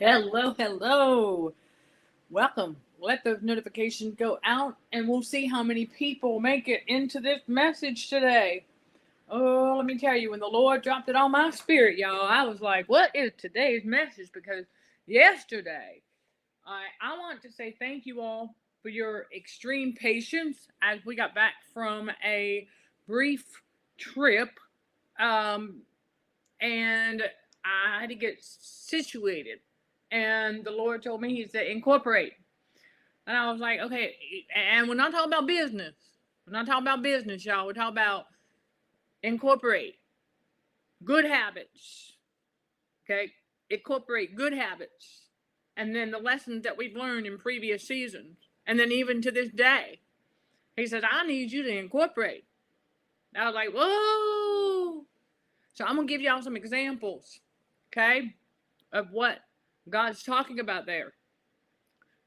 Hello. Welcome. Let those notifications go out and we'll see how many people make it into this message today. Oh, let me tell you, when the Lord dropped it on my spirit, y'all, I was like, what is today's message? Because yesterday, I want to say thank you all for your extreme patience as we got back from a brief trip. And I had to get situated. And the Lord told me, He said, incorporate. And I was like, okay. And we're not talking about business. We're not talking about business, y'all. We're talking about incorporate good habits. Okay? Incorporate good habits. And then the lessons that we've learned in previous seasons. And then even to this day. He says, I need you to incorporate. And I was like, whoa. So I'm going to give y'all some examples, okay, of what God's talking about there.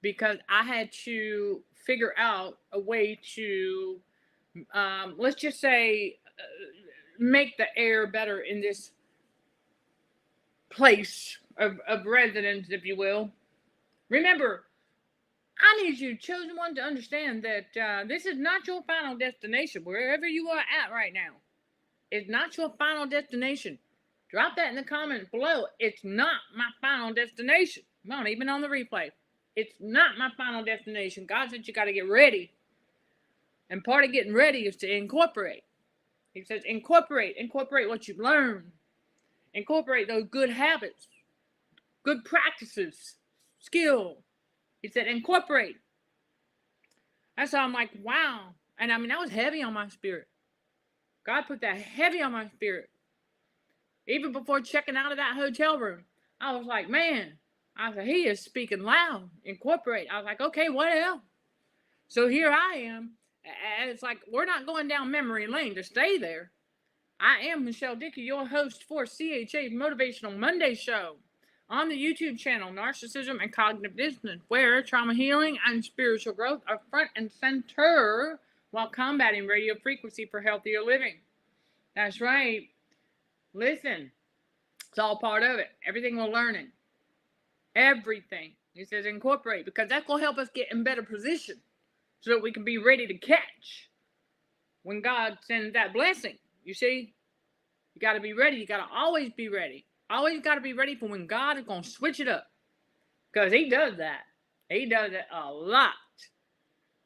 Because I had to figure out a way to, let's just say, make the air better in this place of residence, if you will. Remember, I need you, chosen one, to understand that this is not your final destination, wherever you are at right now. It's not your final destination. Drop that in the comments below. It's not my final destination. Come on, even on the replay. It's not my final destination. God said you got to get ready. And part of getting ready is to incorporate. He says incorporate what you've learned. Incorporate those good habits, good practices, skill. He said incorporate. That's how I'm like, wow. And I mean, that was heavy on my spirit. God put that heavy on my spirit. Even before checking out of that hotel room, I was like, man, I said, He is speaking loud. Incorporate. I was like, okay, what else? So here I am. And it's like, we're not going down memory lane to stay there. I am Michelle Dickey, your host for CHA Motivational Monday Show on the YouTube channel, Narcissism and Cognitive Dissonance, where trauma healing and spiritual growth are front and center while combating radio frequency for healthier living. That's right. Listen, it's all part of it. Everything we're learning. Everything. He says incorporate, because that's going to help us get in better position so that we can be ready to catch when God sends that blessing. You see, you got to be ready. You got to always be ready. Always got to be ready for when God is going to switch it up, because He does that. He does it a lot.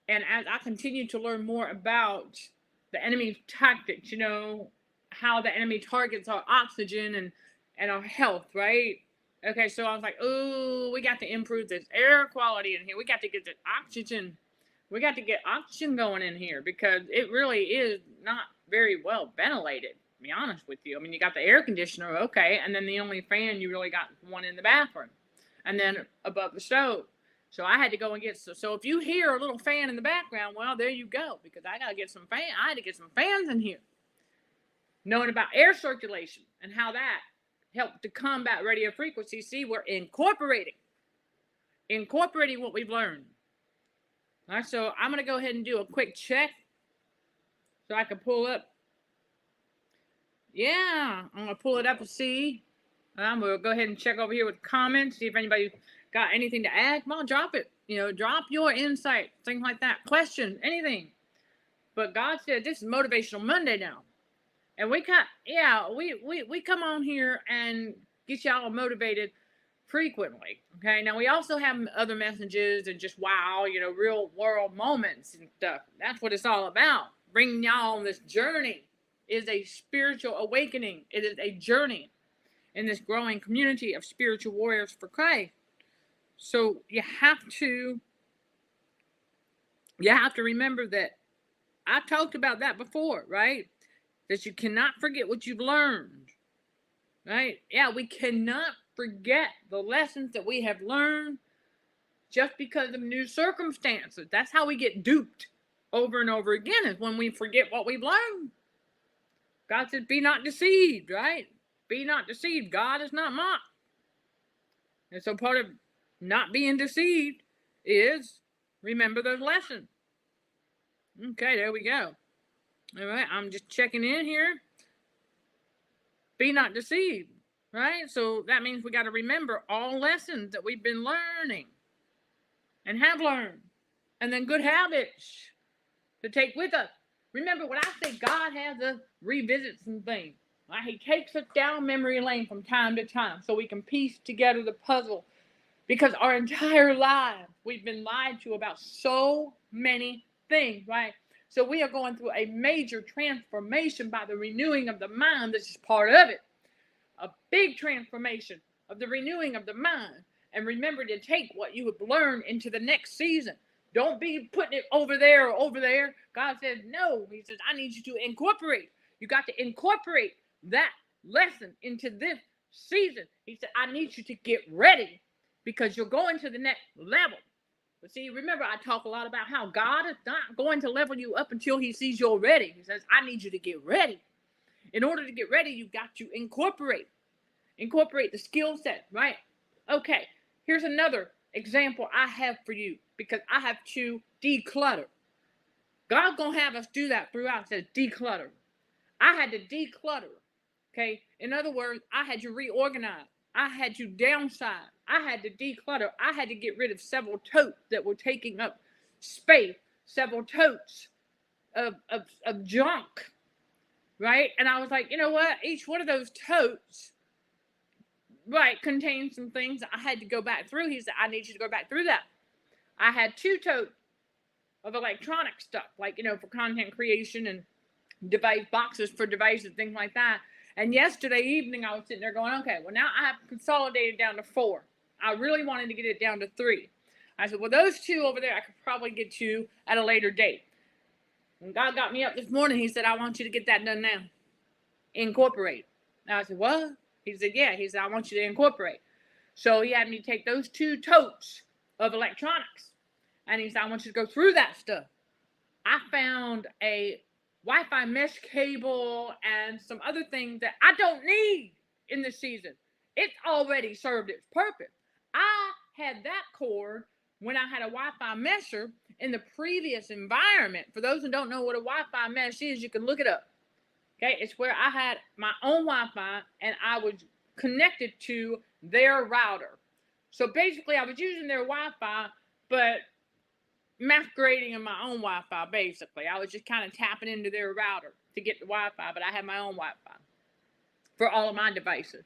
And as I continue to learn more about the enemy's tactics, you know, how the enemy targets our oxygen and our health, right? Okay, so I was like, oh, we got to improve this air quality in here. We got to get this oxygen. We got to get oxygen going in here, because it really is not very well ventilated, to be honest with you. I mean, you got the air conditioner, okay, and then the only fan you really got one in the bathroom, and then above the stove. So I had to go and get, so if you hear a little fan in the background, well, there you go, because I got to get some I had to get some fans in here. Knowing about air circulation and how that helped to combat radio frequency. See, we're incorporating what we've learned. All right, so I'm going to go ahead and do a quick check so I can pull up. Yeah, I'm going to pull it up and see. I'm going to go ahead and check over here with comments, see if anybody got anything to add. Come on, drop it. You know, drop your insight, things like that. Question, anything. But God said this is Motivational Monday now. And we come on here and get y'all motivated frequently. Okay, now we also have other messages and just wow, you know, real world moments and stuff. That's what it's all about. Bringing y'all on this journey. It is a spiritual awakening. It is a journey. in this growing community of spiritual warriors for Christ. So you have to remember that I talked about that before, right? That you cannot forget what you've learned, right? Yeah, we cannot forget the lessons that we have learned just because of new circumstances. That's how we get duped over and over again, is when we forget what we've learned. God says, be not deceived, right? Be not deceived. God is not mocked. And so part of not being deceived is remember those lessons. Okay, there we go. All right, I'm just checking in here. Be not deceived, right? So that means we got to remember all lessons that we've been learning and have learned, and then good habits to take with us. Remember, when I say God has us revisit some things, right? He takes us down memory lane from time to time so we can piece together the puzzle, because our entire lives we've been lied to about so many things, right? So we are going through a major transformation by the renewing of the mind. This is part of it. A big transformation of the renewing of the mind. And remember to take what you have learned into the next season. Don't be putting it over there or over there. God says, no. He says, I need you to incorporate. You got to incorporate that lesson into this season. He said, I need you to get ready because you're going to the next level. But see, remember, I talk a lot about how God is not going to level you up until he sees you're ready. He says, I need you to get ready. In order to get ready, you've got to incorporate the skill set, right? Okay, here's another example I have for you, because I have to declutter. God's going to have us do that throughout. It says declutter. I had to declutter, okay? In other words, I had to reorganize. I had to downsize. I had to declutter. I had to get rid of several totes that were taking up space, several totes of junk, right? And I was like, you know what? Each one of those totes, right, contains some things I had to go back through. He said, I need you to go back through that. I had 2 totes of electronic stuff, like, for content creation and device boxes for devices, things like that. And yesterday evening, I was sitting there going, okay, well, now I have consolidated down to 4. I really wanted to get it down to 3. I said, well, those 2 over there, I could probably get to at a later date. When God got me up this morning, he said, I want you to get that done now. Incorporate. And I said, what? He said, yeah. He said, I want you to incorporate. So he had me take those 2 totes of electronics. And he said, I want you to go through that stuff. I found a Wi-Fi mesh cable and some other things that I don't need in this season. It's already served its purpose. I had that cord when I had a Wi-Fi mesher in the previous environment. For those who don't know what a Wi-Fi mesh is, you can look it up. Okay, it's where I had my own Wi-Fi and I was connected to their router. So basically, I was using their Wi-Fi, but masquerading in my own Wi-Fi, basically. I was just kind of tapping into their router to get the Wi-Fi, but I had my own Wi-Fi for all of my devices.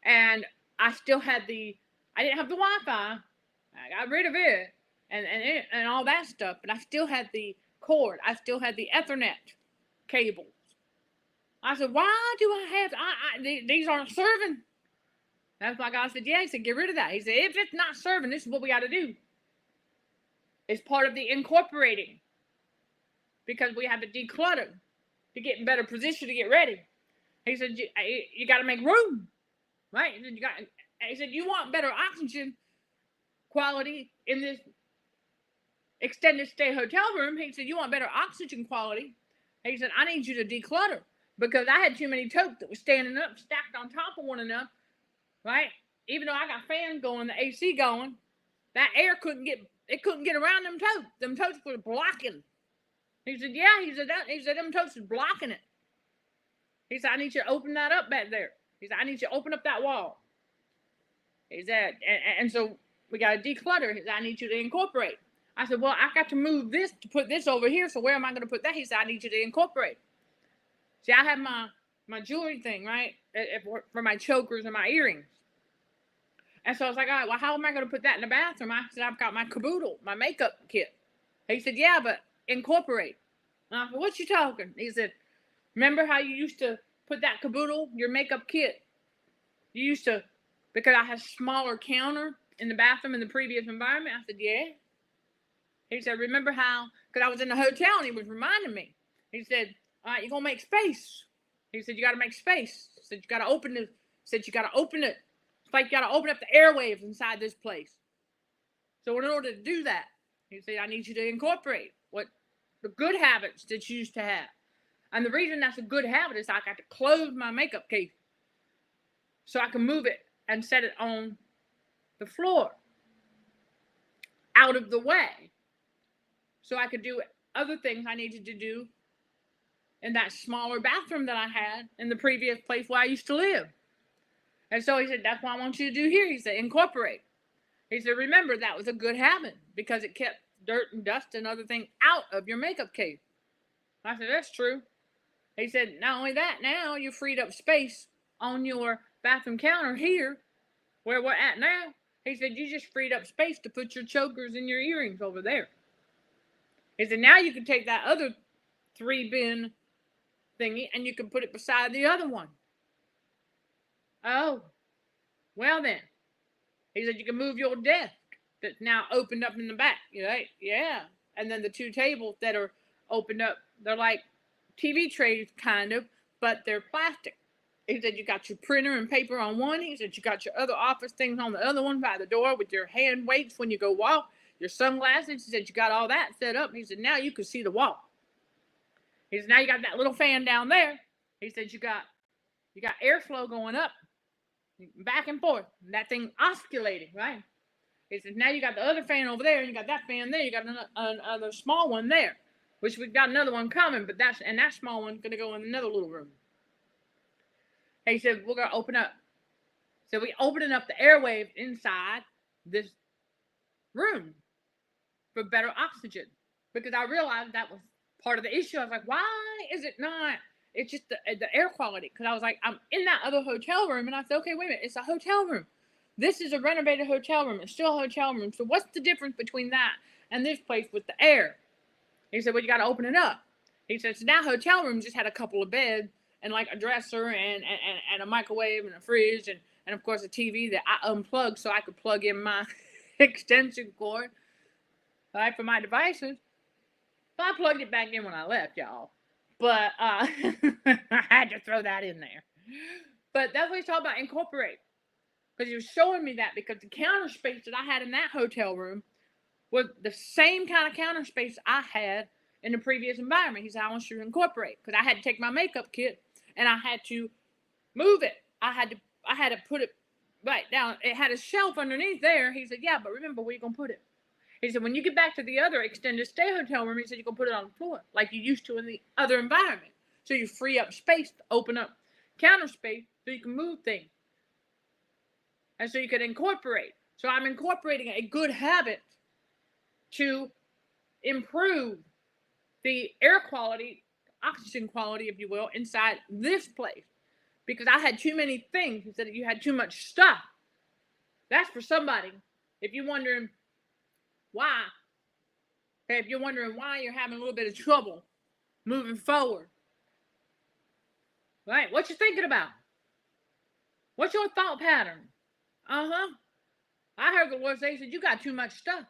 And I still had I didn't have the Wi-Fi. I got rid of it and all that stuff, but I still had the cord. I still had the Ethernet cables. I said, why do I have, these aren't serving. That's why God said, yeah. He said, get rid of that. He said, if it's not serving, this is what we got to do. It's part of the incorporating, because we have to declutter to get in better position to get ready. He said, you got to make room, right? He said, you want better oxygen quality in this extended stay hotel room. He said, you want better oxygen quality. He said, I need you to declutter, because I had too many totes that were standing up, stacked on top of one another, right? Even though I got fans going, the AC going, that air couldn't get around them totes. Them totes were blocking. He said, yeah. He said, them totes is blocking it. He said, I need you to open that up back there. He said, I need you to open up that wall. He said, and so we got to declutter. He said, I need you to incorporate. I said, well, I got to move this to put this over here, so where am I going to put that? He said, I need you to incorporate. See, I have my jewelry thing, right, for my chokers and my earrings. And so I was like, all right, well, how am I going to put that in the bathroom? I said, I've got my caboodle, my makeup kit. He said, yeah, but incorporate. And I said, what you talking? He said, remember how you used to put that caboodle, your makeup kit? You used to, because I had a smaller counter in the bathroom in the previous environment. I said, yeah. He said, remember how, because I was in the hotel and he was reminding me. He said, all right, you're going to make space. He said, you got to make space. He said, you got to open it. He said, you got to open it. It's like you got to open up the airwaves inside this place. So in order to do that, he said, I need you to incorporate what the good habits that you used to have. And the reason that's a good habit is I got to close my makeup case so I can move it and set it on the floor out of the way. So I could do other things I needed to do in that smaller bathroom that I had in the previous place where I used to live. And so he said, that's what I want you to do here. He said, incorporate. He said, remember, that was a good habit because it kept dirt and dust and other things out of your makeup case. I said, that's true. He said, not only that, now you freed up space on your bathroom counter here where we're at now. He said, you just freed up space to put your chokers and your earrings over there. He said, now you can take that other 3-bin thingy and you can put it beside the other one. Oh, well then. He said, you can move your desk that's now opened up in the back. You're like, yeah. And then the 2 tables that are opened up, they're like TV trays kind of, but they're plastic. He said, you got your printer and paper on one. He said, you got your other office things on the other one by the door with your hand weights when you go walk, your sunglasses. He said, you got all that set up. He said, now you can see the wall. He said, now you got that little fan down there. He said, you got airflow going up, back and forth. That thing oscillating, right? He said, now you got the other fan over there, and you got that fan there. You got another small one there, which we've got another one coming, but that small one's going to go in another little room. He said, we're going to open up. So we opening up the airwaves inside this room for better oxygen. Because I realized that was part of the issue. I was like, why is it not? It's just the air quality. Because I was like, I'm in that other hotel room. And I said, okay, wait a minute. It's a hotel room. This is a renovated hotel room. It's still a hotel room. So what's the difference between that and this place with the air? He said, well, you got to open it up. He said, so now hotel room just had a couple of beds and like a dresser and a microwave and a fridge and of course a TV that I unplugged so I could plug in my extension cord, right, for my devices. But I plugged it back in when I left, y'all. But I had to throw that in there. But that's what he's talking about, incorporate. Because he was showing me that because the counter space that I had in that hotel room was the same kind of counter space I had in the previous environment. He said, I want you to incorporate. Because I had to take my makeup kit and I had to move it. I had to put it right down. It had a shelf underneath there. He said, yeah, but remember where you're going to put it. He said, when you get back to the other extended stay hotel room, he said, you're going to put it on the floor like you used to in the other environment. So you free up space to open up counter space so you can move things. And so you can incorporate. So I'm incorporating a good habit to improve the air quality, oxygen quality, if you will, inside this place. Because I had too many things. He said, you had too much stuff. That's for somebody. If you're wondering why, if you're wondering why you're having a little bit of trouble moving forward, right? What you thinking about? What's your thought pattern? I heard the Lord say, he said, you got too much stuff.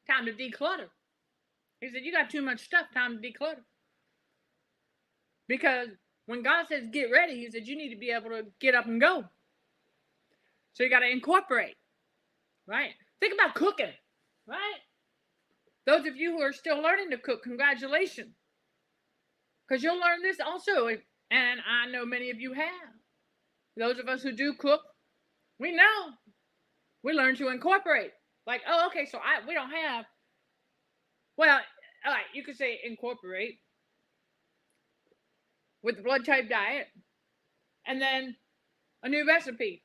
Time to declutter. He said, you got too much stuff. Time to declutter. Because when God says get ready, he said, you need to be able to get up and go. So you got to incorporate, right? Think about cooking, right? Those of you who are still learning to cook, congratulations. Because you'll learn this also. And I know many of you have. Those of us who do cook, we know. We learn to incorporate. Like, oh, okay, so we don't have. Well, all right, you could say incorporate with the blood type diet. And then a new recipe.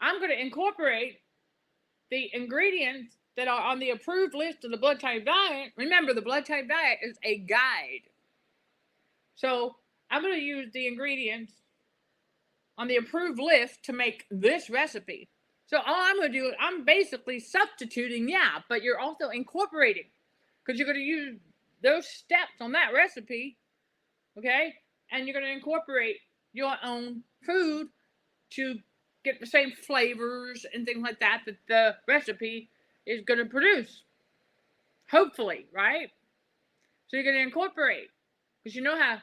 I'm going to incorporate the ingredients that are on the approved list of the blood type diet. Remember, the blood type diet is a guide. So I'm going to use the ingredients on the approved list to make this recipe. So all I'm going to do is I'm basically substituting, yeah, but you're also incorporating because you're going to use those steps on that recipe, okay? And you're going to incorporate your own food to get the same flavors and things like that that the recipe is going to produce. Hopefully, right? So you're going to incorporate, because you know how to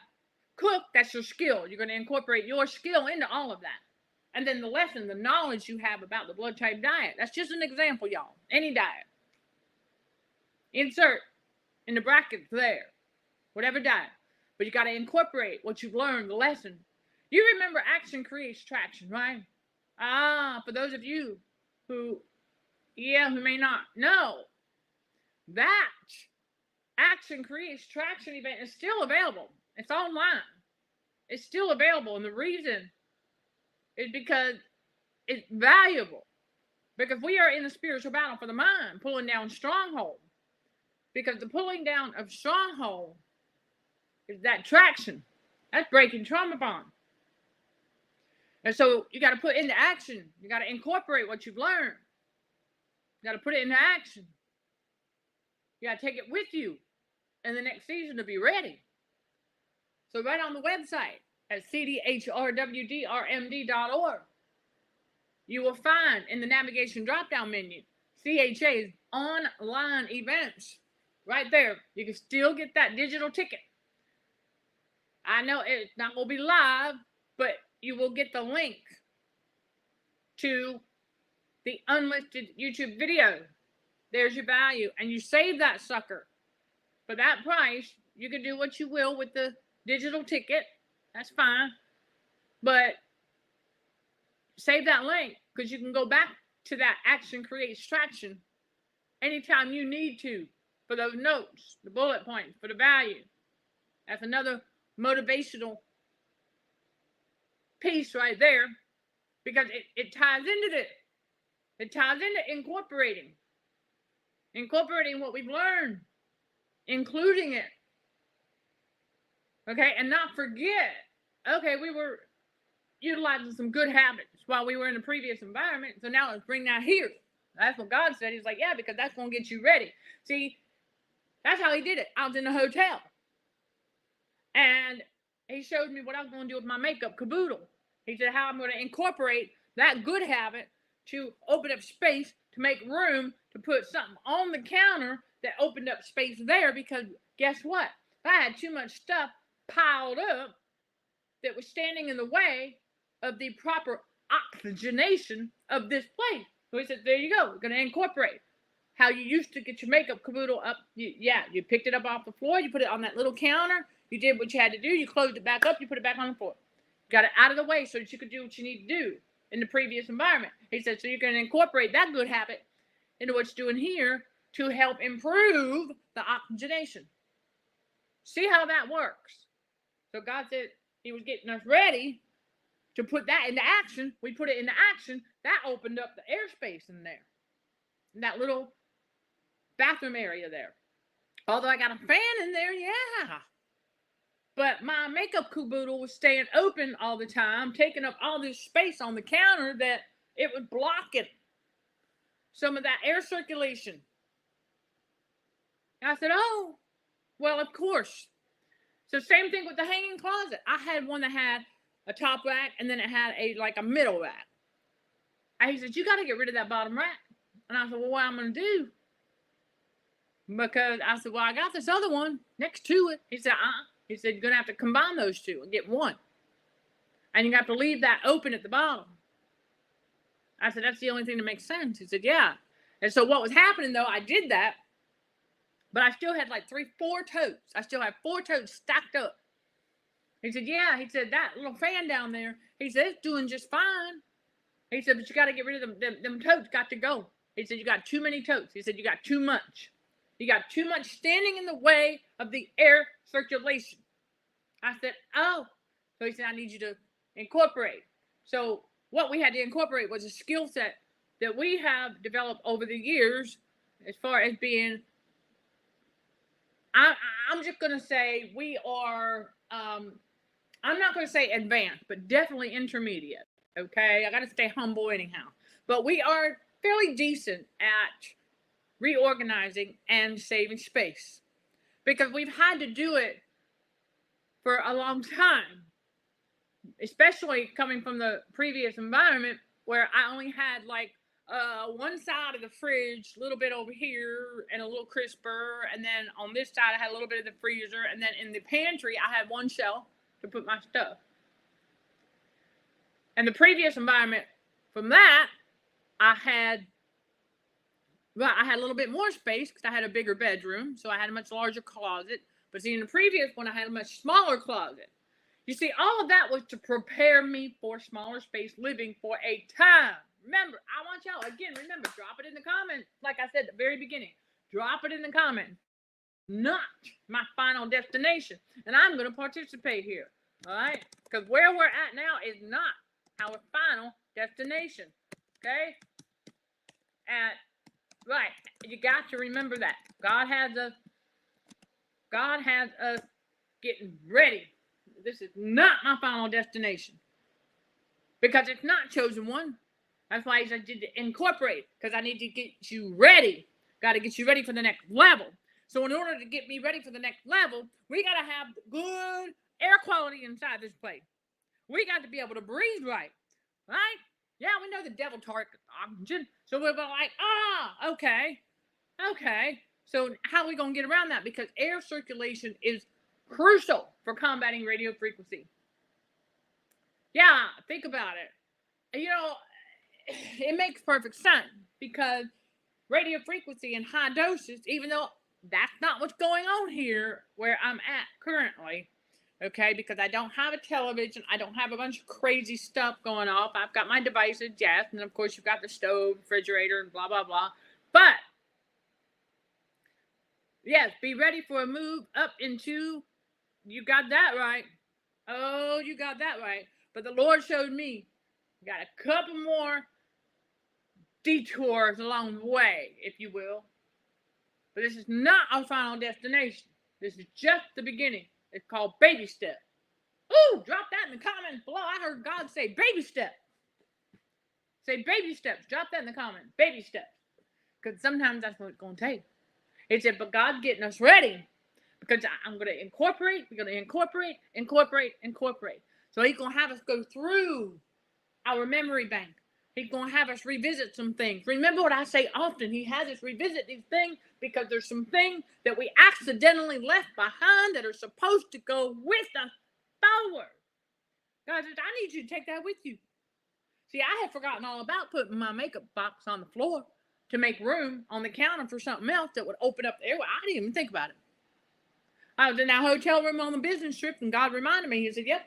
cook, that's your skill. You're going to incorporate your skill into all of that. And then the lesson, the knowledge you have about the blood type diet. That's just an example, y'all. Any diet. Insert in the brackets there. Whatever diet. But you got to incorporate what you've learned, the lesson. You remember action creates traction, right? For those of you who may not know, that action creates traction event is still available. It's online. It's still available. And the reason is because it's valuable. Because we are in a spiritual battle for the mind, pulling down stronghold. Because the pulling down of stronghold is that traction. That's breaking trauma bond. And so you got to put into action. You got to incorporate what you've learned. You got to put it into action. You got to take it with you in the next season to be ready. So right on the website at cdhrwdrmd.org, you will find in the navigation drop-down menu, CHA's online events. Right there. You can still get that digital ticket. I know it's not going to be live, but you will get the link to the unlisted YouTube video. There's your value. And you save that sucker. For that price, you can do what you will with the digital ticket. That's fine. But save that link, because you can go back to that action creates traction anytime you need to, for those notes, the bullet points, for the value. That's another motivational piece right there, because it ties into this. It ties into incorporating what we've learned, including it. Okay, and not forget, okay, we were utilizing some good habits while we were in the previous environment, so now let's bring that here. That's what God said. He's like, yeah, because that's going to get you ready. See, that's how he did it. I was in a hotel. And he showed me what I was going to do with my makeup caboodle. He said how I'm going to incorporate that good habit to open up space, to make room, to put something on the counter that opened up space there, because guess what? I had too much stuff piled up that was standing in the way of the proper oxygenation of this place. So he said, there you go. We're going to incorporate how you used to get your makeup caboodle up. You picked it up off the floor. You put it on that little counter. You did what you had to do. You closed it back up. You put it back on the floor. You got it out of the way so that you could do what you need to do in the previous environment. He said, so you're going to incorporate that good habit into what you're doing here to help improve the oxygenation. See how that works. So God said he was getting us ready to put that into action. We put it into action. That opened up the airspace in there. In that little bathroom area there. Although I got a fan in there, yeah. But my makeup caboodle was staying open all the time, taking up all this space on the counter that it was blocking some of that air circulation. And I said, oh, well, of course. So same thing with the hanging closet. I had one that had a top rack, and then it had a middle rack. And he said, you got to get rid of that bottom rack. And I said, well, what am I going to do? Because I said, well, I got this other one next to it. He said, He said, you're going to have to combine those two and get one. And you have to leave that open at the bottom. I said, that's the only thing that makes sense. He said, yeah. And so what was happening, though, I did that, but I still had like 4 totes. I still had 4 totes stacked up. He said, yeah. He said, that little fan down there, he said, it's doing just fine. He said, but you got to get rid of them totes got to go. He said, you got too many totes. He said, you got too much. You got too much standing in the way of the air circulation. I said, oh. So he said, I need you to incorporate. So what we had to incorporate was a skill set that we have developed over the years as far as being, I'm just going to say we are, I'm not going to say advanced, but definitely intermediate. Okay. I got to stay humble anyhow, but we are fairly decent at reorganizing and saving space because we've had to do it for a long time. especially coming from the previous environment where I only had like one side of the fridge, a little bit over here, and a little crisper, and then on this side I had a little bit of the freezer, and then in the pantry I had one shelf to put my stuff. And the previous environment from that, I had a little bit more space because I had a bigger bedroom, so I had a much larger closet. But see, in the previous one, I had a much smaller closet. You see, all of that was to prepare me for smaller space living for a time. Remember, I want y'all, again, remember, drop it in the comments. Like I said at the very beginning, drop it in the comments. Not my final destination. And I'm going to participate here. All right? Because where we're at now is not our final destination. Okay? And, right, you got to remember that. God has us getting ready. This is not my final destination. Because it's not chosen one. That's why I said to incorporate. Because I need to get you ready. Got to get you ready for the next level. So in order to get me ready for the next level, we got to have good air quality inside this place. We got to be able to breathe right. Right? Yeah, we know the devil targets oxygen. So we're like, okay. So how are we going to get around that? Because air circulation is crucial for combating radio frequency. Yeah, think about it. You know, it makes perfect sense because radio frequency in high doses, even though that's not what's going on here where I'm at currently, okay, because I don't have a television, I don't have a bunch of crazy stuff going off. I've got my devices, yes, and of course you've got the stove, refrigerator, and blah, blah, blah. But, yes, be ready for a move up into, you got that right. Oh, you got that right. But the Lord showed me, got a couple more detours along the way, if you will. But this is not our final destination. This is just the beginning. It's called baby step. Ooh, drop that in the comments below. I heard God say baby step. Say baby steps. Drop that in the comments. Baby steps. Because sometimes that's what it's going to take. He said, but God's getting us ready. Because I'm going to incorporate. We're going to incorporate. So he's going to have us go through our memory bank. He's going to have us revisit some things. Remember what I say often. He has us revisit these things because there's some things that we accidentally left behind that are supposed to go with us forward. God says, I need you to take that with you. See, I had forgotten all about putting my makeup box on the floor to make room on the counter for something else that would open up the airway. I didn't even think about it. I was in that hotel room on the business trip, and God reminded me. He said, yep.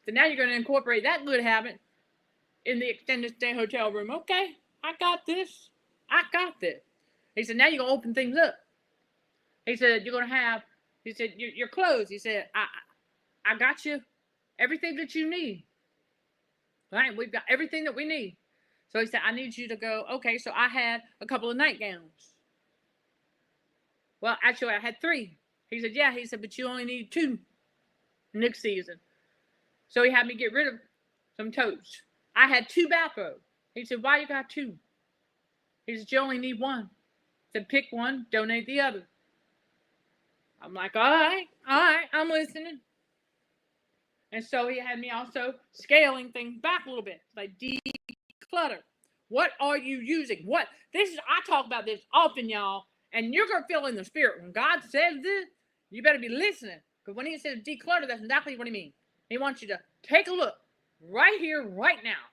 So now you're going to incorporate that good habit in the extended stay hotel room. Okay, I got this. He said, now you're going to open things up. He said, you're going to have, he said, your clothes. He said, I got you everything that you need. Right? We've got everything that we need. So he said, I need you to go, okay, so I had a couple of nightgowns. Well, actually, I had 3. He said, yeah. He said, but you only need 2 next season. So he had me get rid of some totes. I had 2 bathrobes. He said, why you got 2? He said, you only need 1. He said, pick one, donate the other. I'm like, all right, I'm listening. And so he had me also scaling things back a little bit, like declutter. What are you using? I talk about this often, y'all, and you're going to feel in the spirit. When God says this, you better be listening. Because when he says declutter, that's exactly what he means. He wants you to take a look right here, right now.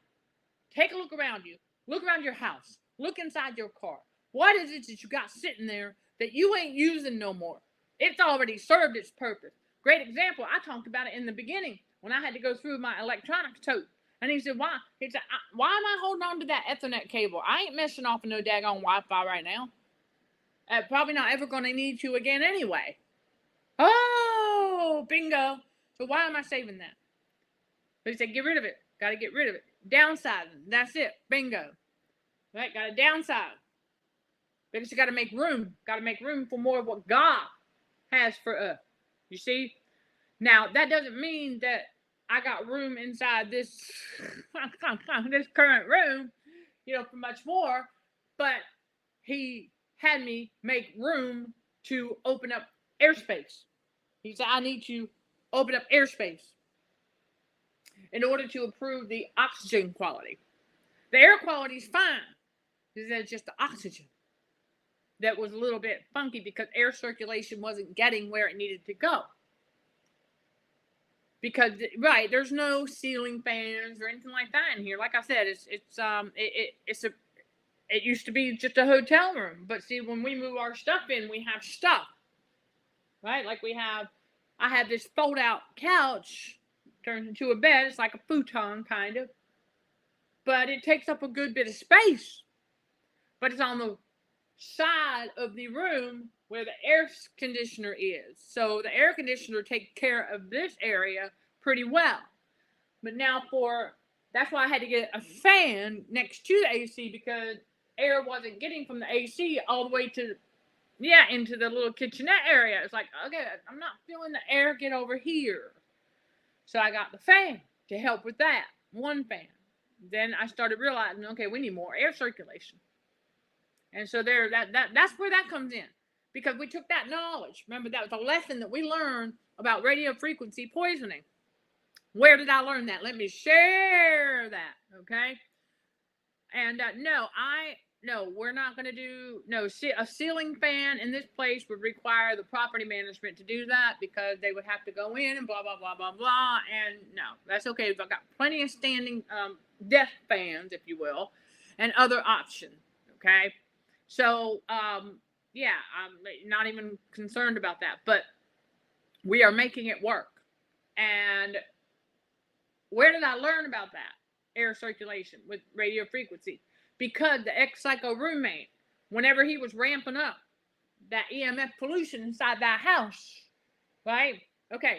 Take a look around you. Look around your house. Look inside your car. What is it that you got sitting there that you ain't using no more? It's already served its purpose. Great example. I talked about it in the beginning when I had to go through my electronics tote. And he said, why? He said, why am I holding on to that Ethernet cable? I ain't messing off with no daggone Wi-Fi right now. Probably not ever going to need to again anyway. Oh, bingo. So why am I saving that? But he said, get rid of it. Got to get rid of it. Downsizing. That's it. Bingo. Right? Got to downsize. Because you got to make room. Got to make room for more of what God has for us. You see? Now, that doesn't mean that I got room inside this current room, for much more. But he had me make room to open up airspace. He said, I need to open up airspace. in order to improve the oxygen quality. The air quality is fine. It's just the oxygen that was a little bit funky because air circulation wasn't getting where it needed to go. Because right, there's no ceiling fans or anything like that in here. Like I said, it used to be just a hotel room. But see, when we move our stuff in, we have stuff. Right? Like I have this fold out couch turns into a bed. It's like a futon kind of. But it takes up a good bit of space. But it's on the side of the room where the air conditioner is. So the air conditioner takes care of this area pretty well. But now that's why I had to get a fan next to the AC because air wasn't getting from the AC all the way to, into the little kitchenette area. It's like, okay, I'm not feeling the air get over here. So I got the fan to help with that. One fan. Then I started realizing, okay, we need more air circulation. And so that's where that comes in. Because we took that knowledge. Remember, that was a lesson that we learned about radio frequency poisoning. Where did I learn that? Let me share that, okay? And we're not going to do, a ceiling fan in this place would require the property management to do that because they would have to go in and blah, blah, blah, blah, blah. And no, that's okay. I've got plenty of standing desk fans, if you will, and other options, okay? So, I'm not even concerned about that, but we are making it work. And where did I learn about that? Air circulation with radio frequency. Because the ex-psycho roommate, whenever he was ramping up that EMF pollution inside that house, right? Okay,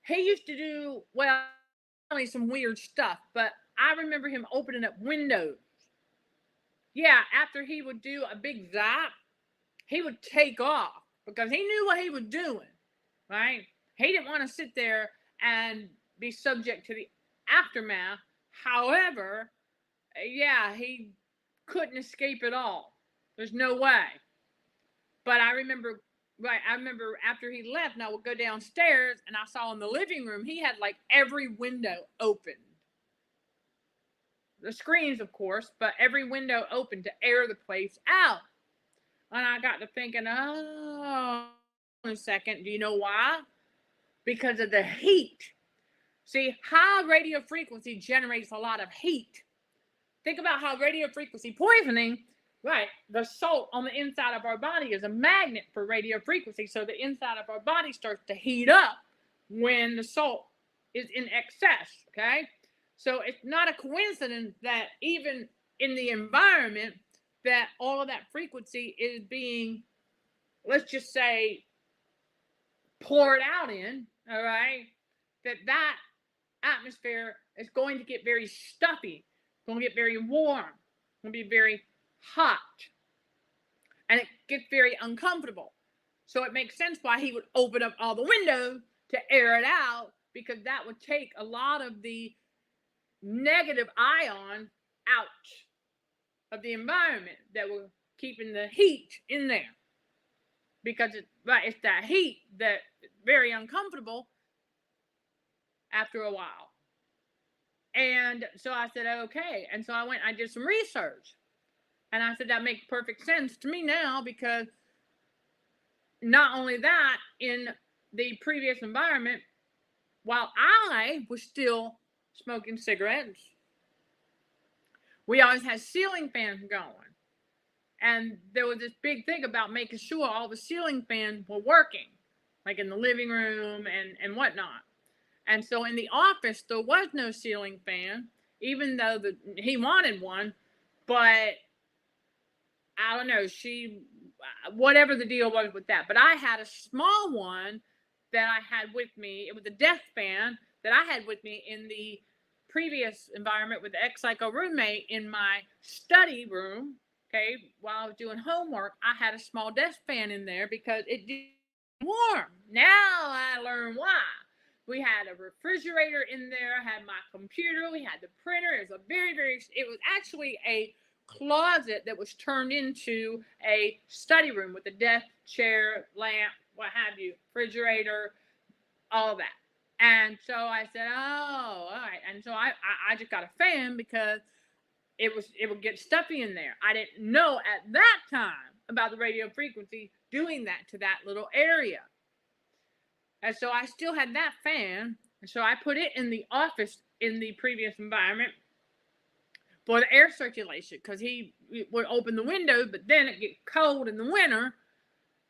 he used to do, some weird stuff, but I remember him opening up windows. Yeah, after he would do a big zap, he would take off because he knew what he was doing, right? He didn't want to sit there and be subject to the aftermath. However, he couldn't escape it all. There's no way. But I remember after he left, and I would go downstairs, and I saw in the living room, he had like every window open. The screens, of course, but every window open to air the place out. And I got to thinking, a second, do you know why? Because of the heat. See, high radio frequency generates a lot of heat. Think about how radio frequency poisoning, right? The salt on the inside of our body is a magnet for radio frequency. So the inside of our body starts to heat up when the salt is in excess, okay? So it's not a coincidence that even in the environment that all of that frequency is being, let's just say, poured out in, all right? That atmosphere is going to get very stuffy, going to get very warm, going to be very hot, and it gets very uncomfortable. So it makes sense why he would open up all the windows to air it out, because that would take a lot of the negative ion out of the environment that were keeping the heat in there, because it's that heat that's very uncomfortable after a while. And so I said, okay. And so I did some research, and I said, that makes perfect sense to me now, because not only that, in the previous environment, while I was still smoking cigarettes, we always had ceiling fans going. And there was this big thing about making sure all the ceiling fans were working, like in the living room and whatnot. And so in the office, there was no ceiling fan, even though he wanted one. But I don't know, whatever the deal was with that. But I had a small one that I had with me. It was a desk fan that I had with me in the previous environment with the ex-psycho roommate in my study room. Okay, while I was doing homework, I had a small desk fan in there because it did warm. Now I learn why. We had a refrigerator in there, had my computer, we had the printer. It was it was actually a closet that was turned into a study room with a desk, chair, lamp, what have you, refrigerator, all that. And so I said, oh, all right. And so I just got a fan because it would get stuffy in there. I didn't know at that time about the radio frequency doing that to that little area. And so I still had that fan. And so I put it in the office in the previous environment for the air circulation because he would open the window, but then it get cold in the winter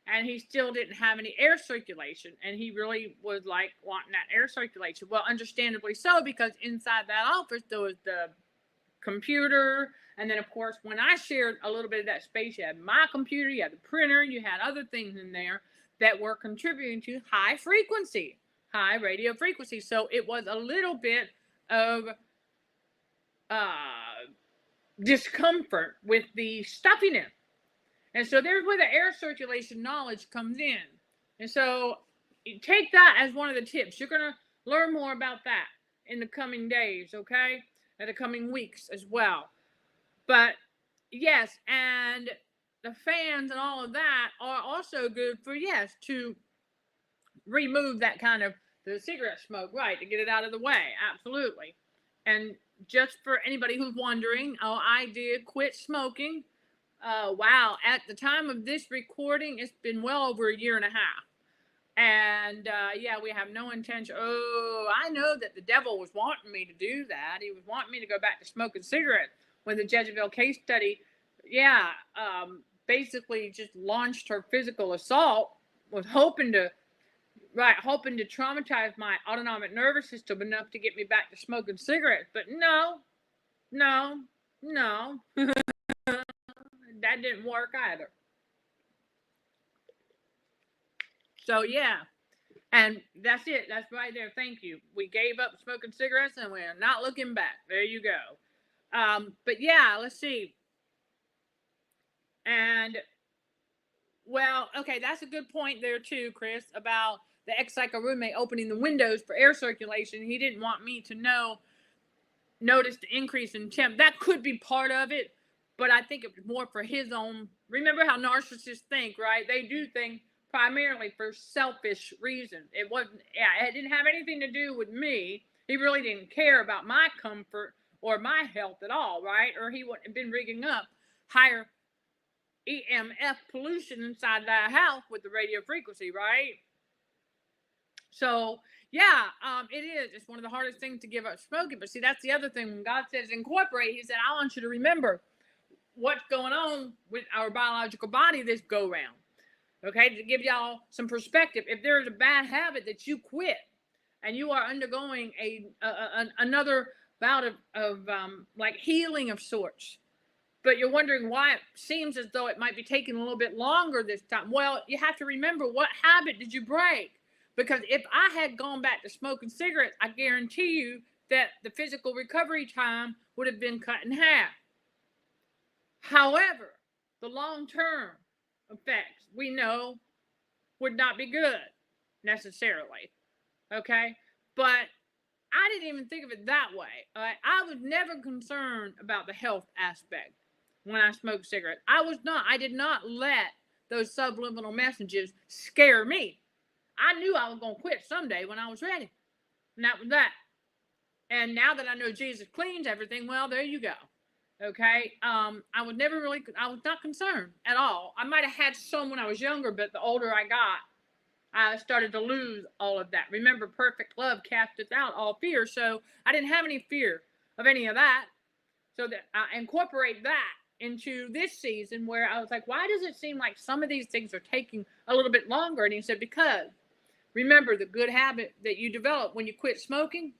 and he still didn't have any air circulation. And he really was like wanting that air circulation. Well, understandably so, because inside that office there was the computer. And then, of course, when I shared a little bit of that space, you had my computer, you had the printer, you had other things in there that were contributing to high frequency, high radio frequency. So it was a little bit of discomfort with the stuffiness. And so there's where the air circulation knowledge comes in. And so you take that as one of the tips. You're going to learn more about that in the coming days, okay? In the coming weeks as well. But yes, and the fans and all of that are also good for, yes, to remove that kind of the cigarette smoke, right, to get it out of the way. Absolutely. And just for anybody who's wondering, I did quit smoking. Wow, at the time of this recording, it's been well over a year and a half. And yeah, we have no intention. Oh, I know that the devil was wanting me to do that. He was wanting me to go back to smoking cigarettes when the Jezebel case study, yeah, basically just launched her physical assault, was hoping to traumatize my autonomic nervous system enough to get me back to smoking cigarettes. But no. That didn't work either. So yeah, and that's it. That's right there. Thank you. We gave up smoking cigarettes and we're not looking back. There you go. But yeah, let's see. And well, okay, that's a good point there too, Chris, about the ex-psycho roommate opening the windows for air circulation. He didn't want me to notice the increase in temp. That could be part of it, but I think it was more for his own. Remember how narcissists think, right? They do things primarily for selfish reasons. It wasn't, yeah, it didn't have anything to do with me. He really didn't care about my comfort or my health at all, right? Or he wouldn't have been rigging up higher EMF pollution inside that house with the radio frequency, right? So yeah, it is. It's one of the hardest things to give up smoking. But see, that's the other thing. When God says incorporate, he said, I want you to remember what's going on with our biological body this go round. Okay, to give y'all some perspective, if there is a bad habit that you quit and you are undergoing another bout of like healing of sorts, but you're wondering why it seems as though it might be taking a little bit longer this time. Well, you have to remember, what habit did you break? Because if I had gone back to smoking cigarettes, I guarantee you that the physical recovery time would have been cut in half. However, the long-term effects, we know, would not be good necessarily. Okay? But I didn't even think of it that way. I was never concerned about the health aspect when I smoked cigarettes. I did not let those subliminal messages scare me. I knew I was going to quit someday when I was ready. And that was that. And now that I know Jesus cleans everything, well, there you go. Okay. I was not concerned at all. I might have had some when I was younger, but the older I got, I started to lose all of that. Remember, perfect love casteth out all fear. So I didn't have any fear of any of that. So that I incorporate that into this season where I was like, why does it seem like some of these things are taking a little bit longer? And he said, because remember the good habit that you develop when you quit smoking,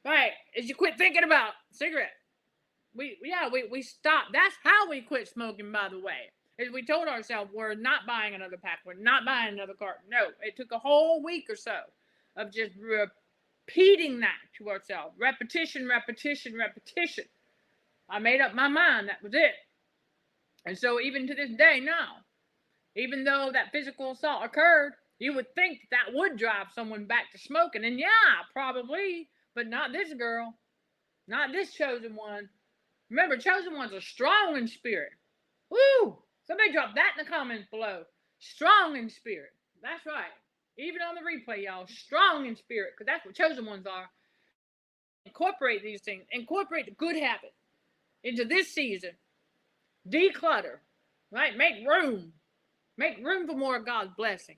right, is you quit thinking about cigarettes. We stopped. That's how we quit smoking, by the way. Is we told ourselves we're not buying another pack, we're not buying another carton. No, it took a whole week or so of just repeating that to ourselves. Repetition. I made up my mind, that was it. And so even to this day now, even though that physical assault occurred, you would think that would drive someone back to smoking. And yeah, probably, but not this girl. Not this chosen one. Remember, chosen ones are strong in spirit. Woo! Somebody drop that in the comments below. Strong in spirit. That's right. even on the replay, y'all, strong in spirit, because that's what chosen ones are. Incorporate these things. Incorporate the good habit into this season. Declutter, right? Make room. Make room for more of God's blessing.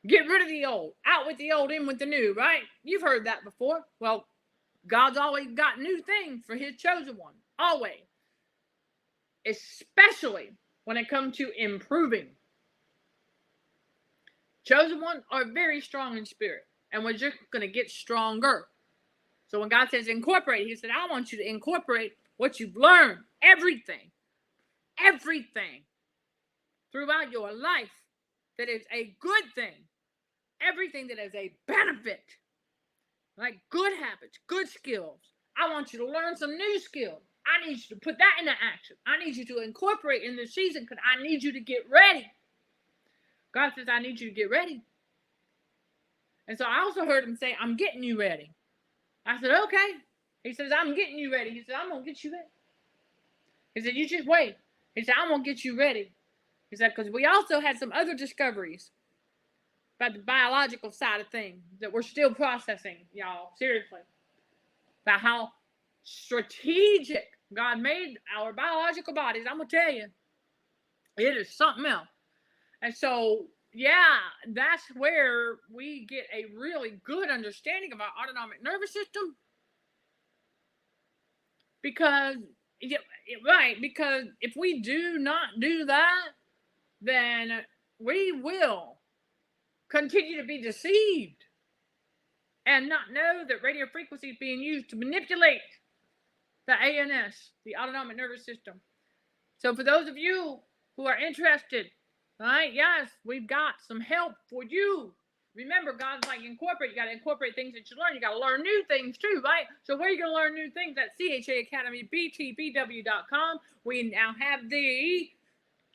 Get rid of the old. Out with the old, in with the new, right? You've heard that before. Well, God's always got new things for his chosen one. Always. Especially when it comes to improving. Chosen ones are very strong in spirit. And we're just going to get stronger. So when God says incorporate, he said, I want you to incorporate what you've learned. Everything. Everything. Throughout your life that is a good thing. Everything that is a benefit. Like good habits, good skills. I want you to learn some new skills. I need you to put that into action. I need you to incorporate in this season because I need you to get ready. God says, I need you to get ready. And so I also heard him say, I'm getting you ready. I said, okay. He says, I'm getting you ready. He said, I'm going to get you ready. He said, you just wait. He said, I'm going to get you ready. He said, because we also had some other discoveries about the biological side of things that we're still processing, y'all. Seriously. About how strategic God made our biological bodies. I'm going to tell you, it is something else. And so, yeah, that's where we get a really good understanding of our autonomic nervous system. Because, right, because if we do not do that, then we will continue to be deceived and not know that radio frequency is being used to manipulate the ANS, the autonomic nervous system. So for those of you who are interested, right, yes, we've got some help for you. Remember, God's like incorporate. You got to incorporate things that you learn. You got to learn new things too, right? So where are you going to learn new things? At CHA Academy, BTBW.com. We now have the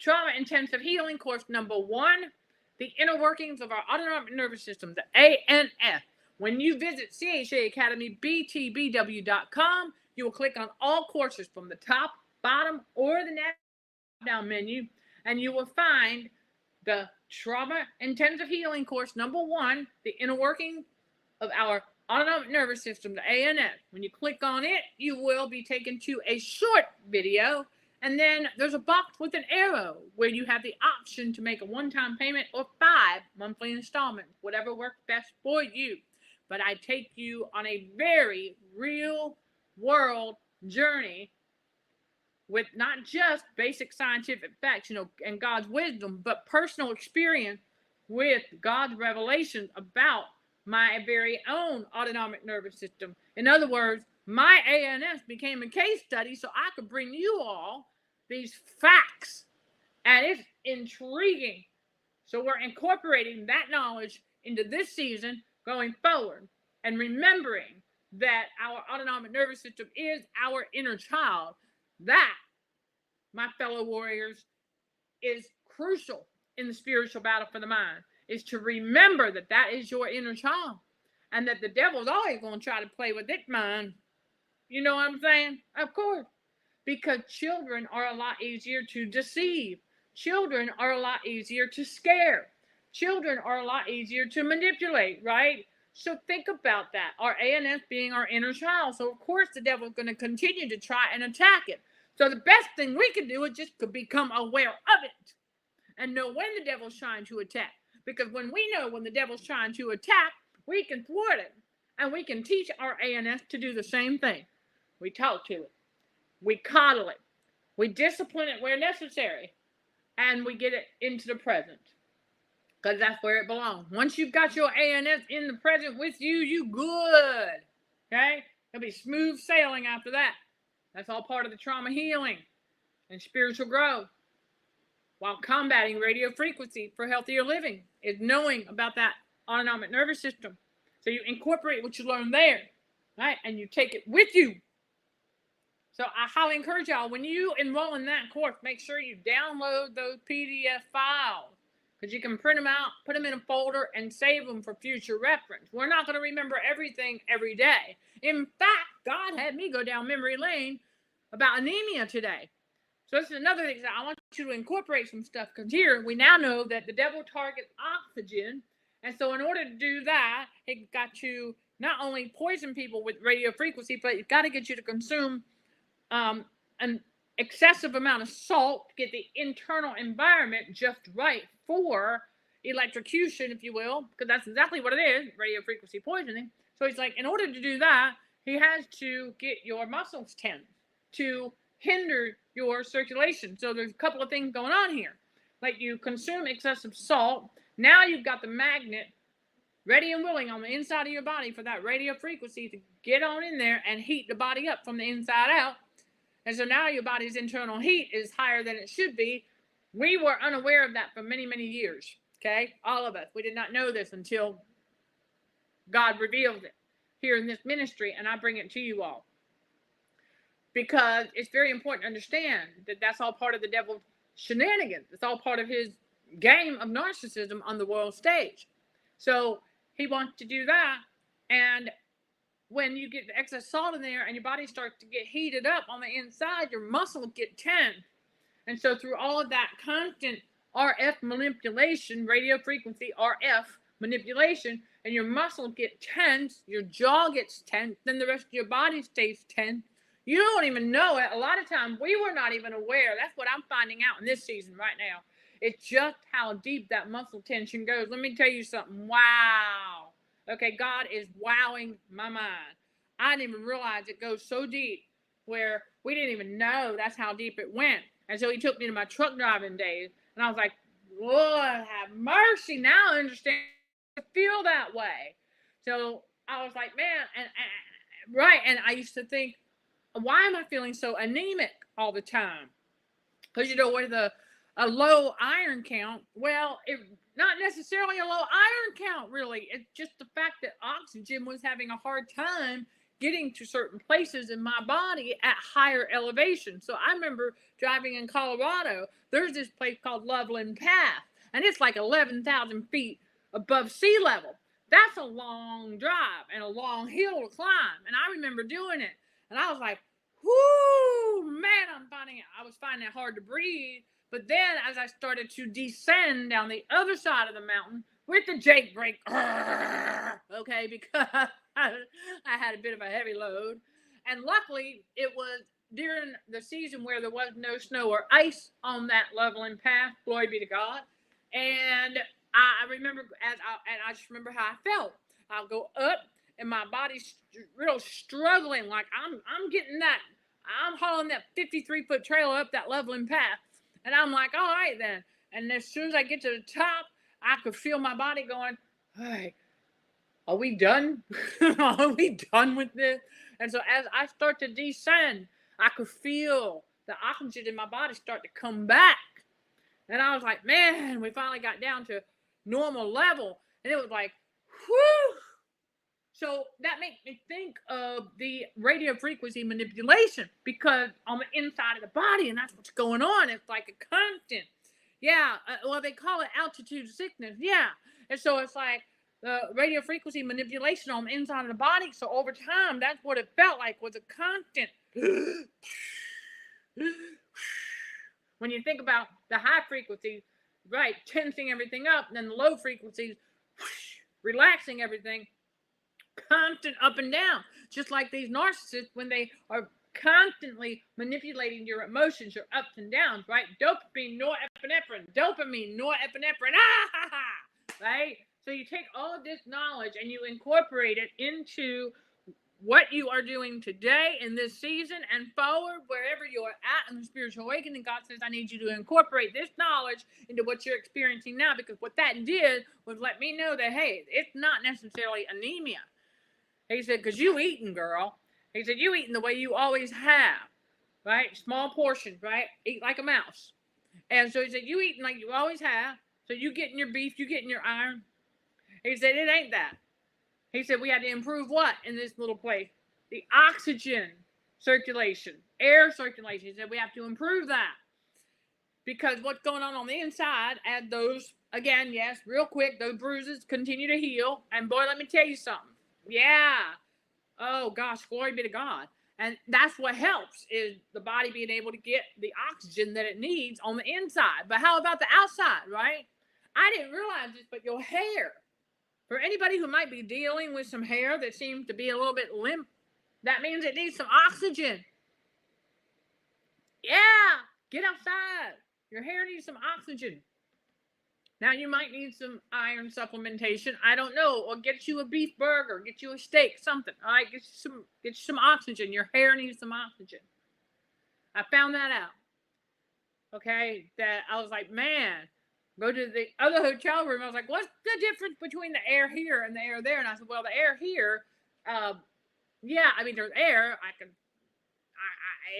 Trauma Intensive Healing course number 1, the inner workings of our autonomic nervous system, the ANF. When you visit CHA Academy, BTBW.com, you will click on all courses from the top, bottom, or the down menu, and you will find the Trauma Intensive Healing course number 1, the inner working of our autonomic nervous system, the ANF. When you click on it, you will be taken to a short video, and then there's a box with an arrow where you have the option to make a one-time payment or 5 monthly installments, whatever works best for you. But I take you on a very real world journey with not just basic scientific facts, and God's wisdom, but personal experience with God's revelation about my very own autonomic nervous system. In other words, my ANS became a case study so I could bring you all these facts, and it's intriguing. So we're incorporating that knowledge into this season going forward, and remembering that our autonomic nervous system is our inner child. That, my fellow warriors, is crucial in the spiritual battle for the mind, is to remember that that is your inner child, and that the devil's always going to try to play with its mind. You know what I'm saying? Of course. Because children are a lot easier to deceive. Children are a lot easier to scare. Children are a lot easier to manipulate, right? So think about that. Our ANS being our inner child. So of course the devil's going to continue to try and attack it. So the best thing we can do is just to become aware of it and know when the devil's trying to attack. Because when we know when the devil's trying to attack, we can thwart it. And we can teach our ANS to do the same thing. We talk to it. We coddle it. We discipline it where necessary. And we get it into the present. Because that's where it belongs. Once you've got your ANS in the present with you, you good. Okay? It'll be smooth sailing after that. That's all part of the trauma healing and spiritual growth. While combating radio frequency for healthier living is knowing about that autonomic nervous system. So you incorporate what you learn there, right? And you take it with you. So I highly encourage y'all, when you enroll in that course, make sure you download those PDF files. Because you can print them out, put them in a folder, and save them for future reference. We're not going to remember everything every day. In fact, God had me go down memory lane about anemia today. So this is another thing that I want you to incorporate some stuff. Because here, we now know that the devil targets oxygen. And so in order to do that, it got to not only poison people with radio frequency, but it got to get you to consume an excessive amount of salt to get the internal environment just right for electrocution, if you will, because that's exactly what it is, radio frequency poisoning. So he's like, in order to do that, he has to get your muscles tense to hinder your circulation. So there's a couple of things going on here. Like you consume excessive salt, now you've got the magnet ready and willing on the inside of your body for that radio frequency to get on in there and heat the body up from the inside out. And so now your body's internal heat is higher than it should be. We were unaware of that for many, many years. Okay? All of us. We did not know this until God revealed it here in this ministry, and I bring it to you all. Because it's very important to understand that that's all part of the devil's shenanigans. It's all part of his game of narcissism on the world stage. So he wants to do that, and when you get the excess salt in there and your body starts to get heated up on the inside, your muscles get tense. And so through all of that constant RF manipulation, radio frequency RF manipulation, and your muscles get tense, your jaw gets tense, then the rest of your body stays tense. You don't even know it. A lot of times we were not even aware. That's what I'm finding out in this season right now. It's just how deep that muscle tension goes. Let me tell you something. Wow. Okay, God is wowing my mind. I didn't even realize it goes so deep where we didn't even know that's how deep it went. And so he took me to my truck driving days, and I was like, Lord, have mercy. Now I understand I feel that way. So I was like, man, and I used to think, why am I feeling so anemic all the time? Because, with a low iron count, well, it not necessarily a low iron count, really. It's just the fact that oxygen was having a hard time getting to certain places in my body at higher elevation. So I remember driving in Colorado. There's this place called Loveland Pass, and it's like 11,000 feet above sea level. That's a long drive and a long hill to climb. And I remember doing it. And I was like, whoo, man, I was finding it hard to breathe. But then as I started to descend down the other side of the mountain with the Jake brake, okay, because I had a bit of a heavy load. And luckily, it was during the season where there was no snow or ice on that Loveland Pass, glory be to God. And I remember, I just remember how I felt. I'll go up, and my body's real struggling, like I'm getting that, I'm hauling that 53-foot trailer up that Loveland Pass. And I'm like, all right then. And as soon as I get to the top, I could feel my body going, hey, are we done? Are we done with this? And so as I start to descend, I could feel the oxygen in my body start to come back. And I was like, man, we finally got down to normal level. And it was like, whew. So that makes me think of the radio frequency manipulation, because on the inside of the body, and that's what's going on. It's like a constant. Yeah. Well, they call it altitude sickness. Yeah. And so it's like the radio frequency manipulation on the inside of the body. So over time, that's what it felt like, was a constant. When you think about the high frequencies, right, tensing everything up, and then the low frequencies, relaxing everything. Constant up and down, just like these narcissists when they are constantly manipulating your emotions, your ups and downs, right? Dopamine, norepinephrine, right? So you take all of this knowledge and you incorporate it into what you are doing today in this season and forward, wherever you're at in the spiritual awakening. God says, I need you to incorporate this knowledge into what you're experiencing now, because what that did was let me know that, hey, it's not necessarily anemia. He said, because you eating, girl. He said, you eating the way you always have, right? Small portions, right? Eat like a mouse. And so he said, you eating like you always have. So you getting your beef, you getting your iron. He said, it ain't that. He said, we had to improve what in this little place? The oxygen circulation, air circulation. He said, we have to improve that. Because what's going on the inside, as those, again, yes, real quick, those bruises continue to heal. And boy, let me tell you something. Yeah. Oh gosh, glory be to God. And that's what helps, is the body being able to get the oxygen that it needs on the inside. But how about the outside, right? I didn't realize this, but your hair, For anybody who might be dealing with some hair that seems to be a little bit limp, that means it needs some oxygen. Yeah, get outside. Your hair needs some oxygen. Now you might need some iron supplementation. I don't know, or get you a beef burger, get you a steak, something. All right, get you some oxygen. Your hair needs some oxygen. I found that out. Okay, that I was like, man, go to the other hotel room. I was like, what's the difference between the air here and the air there? And I said, well, the air here, yeah, I mean, there's air.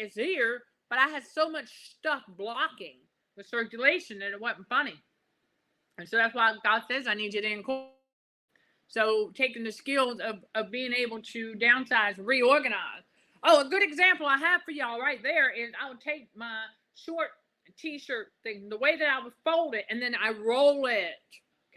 It's here, but I had so much stuff blocking the circulation that it wasn't funny. And so that's why God says I need you to incorporate. So taking the skills of being able to downsize, reorganize. Oh, a good example I have for y'all right there is I would take my short t-shirt thing, the way that I would fold it, and then I roll it.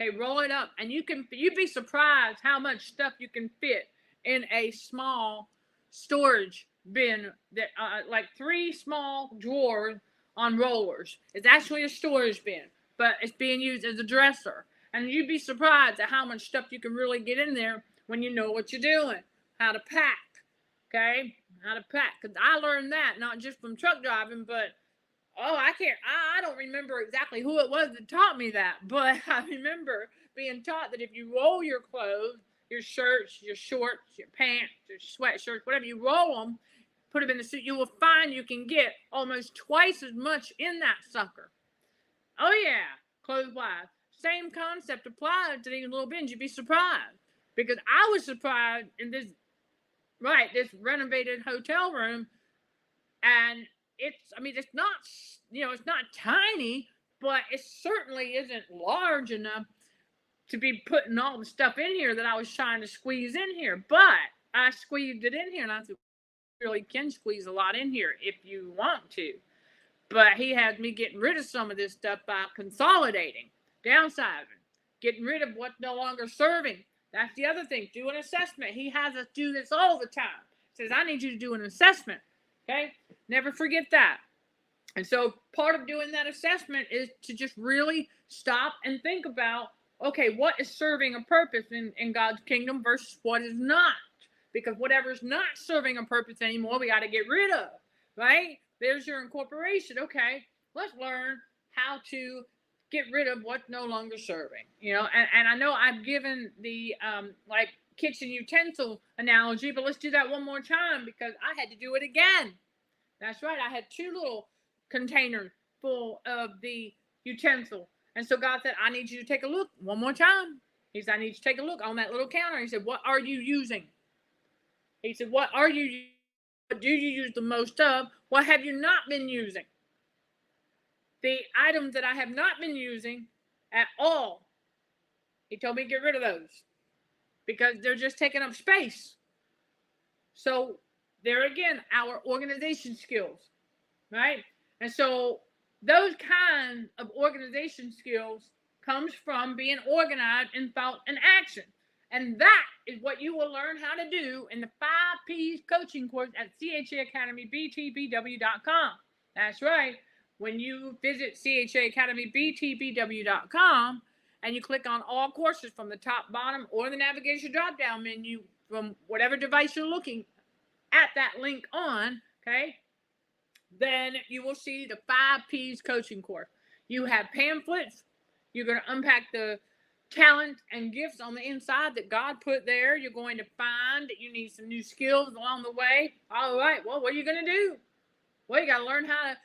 Okay, roll it up. And you'd be surprised how much stuff you can fit in a small storage bin that like 3 small drawers on rollers. It's actually a storage bin, but it's being used as a dresser. And you'd be surprised at how much stuff you can really get in there when you know what you're doing, how to pack. Okay, how to pack. Because I learned that not just from truck driving, but I don't remember exactly who it was that taught me that, but I remember being taught that if you roll your clothes, your shirts, your shorts, your pants, your sweatshirts, whatever, you roll them, put them in the suit, you will find you can get almost twice as much in that sucker. Oh yeah, clothes-wise. Same concept applied to these little bins. You'd be surprised. Because I was surprised in this renovated hotel room, and it's not, it's not tiny, but it certainly isn't large enough to be putting all the stuff in here that I was trying to squeeze in here. But I squeezed it in here, and I said, really can squeeze a lot in here if you want to. But he has me getting rid of some of this stuff by consolidating, downsizing, getting rid of what's no longer serving. That's the other thing. Do an assessment. He has us do this all the time. He says, I need you to do an assessment. Okay? Never forget that. And so part of doing that assessment is to just really stop and think about, okay, what is serving a purpose in God's kingdom versus what is not? Because whatever's not serving a purpose anymore, we got to get rid of, right? There's your incorporation. Okay, let's learn how to get rid of what's no longer serving. And I know I've given the like kitchen utensil analogy, but let's do that one more time because I had to do it again. That's right. I had 2 little containers full of the utensil. And so God said, I need you to take a look one more time. He said, I need you to take a look on that little counter. He said, what are you using? He said, what are you using? What do you use the most of? What have you not been using? The items that I have not been using at all, he told me to get rid of those because they're just taking up space. So there again, our organization skills, right? And so those kinds of organization skills comes from being organized in thought and action. And that is what you will learn how to do in the 5 P's coaching course at CHAAcademyBTBW.com. That's right. When you visit CHAAcademyBTBW.com and you click on all courses from the top, bottom, or the navigation drop-down menu from whatever device you're looking at that link on, okay, then you will see the 5 P's coaching course. You have pamphlets. You're going to unpack the talent and gifts on the inside that God put there. You're going to find that you need some new skills along the way. All right, well, what are you going to do? Well, you got to learn how to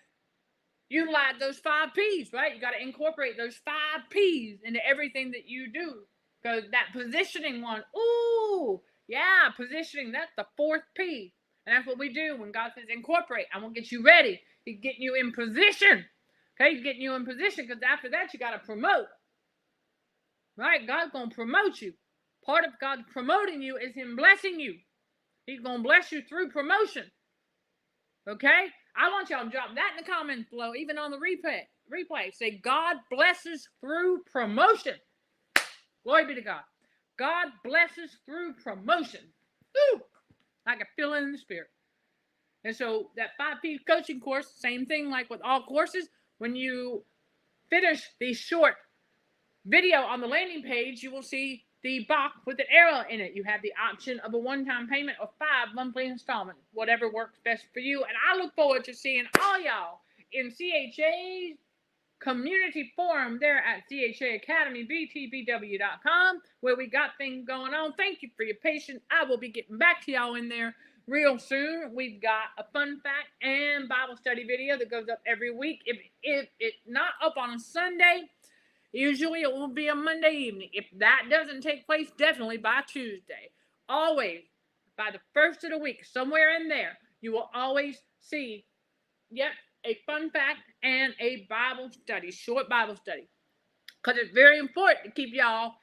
utilize those 5 P's, right? You got to incorporate those 5 P's into everything that you do. Because that positioning one, ooh, yeah, positioning, that's the 4th P. And that's what we do when God says incorporate. I'm going to get you ready. He's getting you in position. Okay, he's getting you in position because after that, you got to promote. Right? God's going to promote you. Part of God promoting you is him blessing you. He's going to bless you through promotion. Okay? I want y'all to drop that in the comments below, even on the replay. Say, God blesses through promotion. Glory be to God. God blesses through promotion. Woo! I can feel it in the spirit. And so that 5P coaching course, same thing like with all courses. When you finish the short video on the landing page, you will see the box with an arrow in it. You have the option of a one-time payment or 5 monthly installments, whatever works best for you. And I look forward to seeing all y'all in CHA's community forum there at CHA Academy, btbw.com, where we got things going on. Thank you for your patience. I will be getting back to y'all in there real soon. We've got a fun fact and Bible study video that goes up every week. If it's not up on a Sunday, usually it will be a Monday evening. If that doesn't take place, definitely by Tuesday. Always by the first of the week, somewhere in there, you will always see, a fun fact and a Bible study, short Bible study. Because it's very important to keep y'all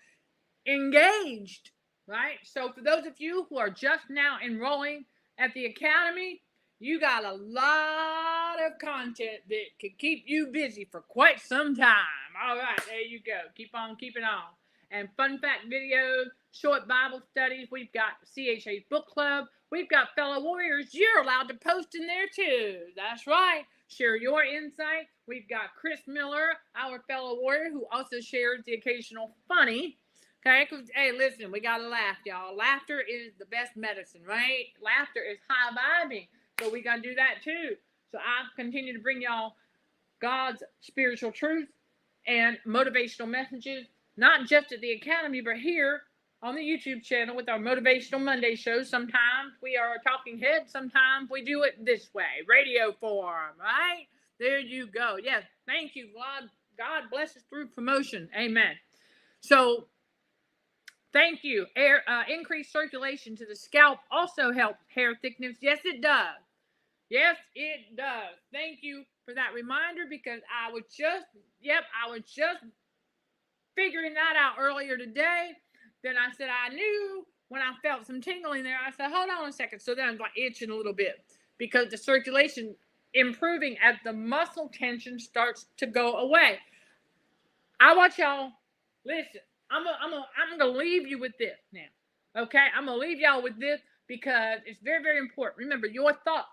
engaged, right? So for those of you who are just now enrolling at the Academy, you got a lot of content that could keep you busy for quite some time. All right, there you go. Keep on keeping on. And fun fact videos, short Bible studies. We've got CHA Book Club. We've got Fellow Warriors. You're allowed to post in there too. That's right. Share your insight. We've got Chris Miller, our fellow warrior, who also shares the occasional funny. Okay, because, hey, listen, we got to laugh, y'all. Laughter is the best medicine, right? Laughter is high-vibing. So we got to do that too. So I continue to bring y'all God's spiritual truth and motivational messages, not just at the Academy, but here on the YouTube channel with our Motivational Monday shows. Sometimes we are a talking head. Sometimes we do it this way, radio form, right? There you go. Yes, thank you, God bless us through promotion. Amen. So, thank you. Increased circulation to the scalp also helps hair thickness. Yes, it does. Yes, it does. Thank you for that reminder, because I was just figuring that out earlier today. Then I said I knew when I felt some tingling there. I said, hold on a second. So then I was like itching a little bit because the circulation improving as the muscle tension starts to go away. I want y'all, listen, I'm gonna leave you with this now. Okay? I'm gonna leave y'all with this because it's very, very important. Remember, your thoughts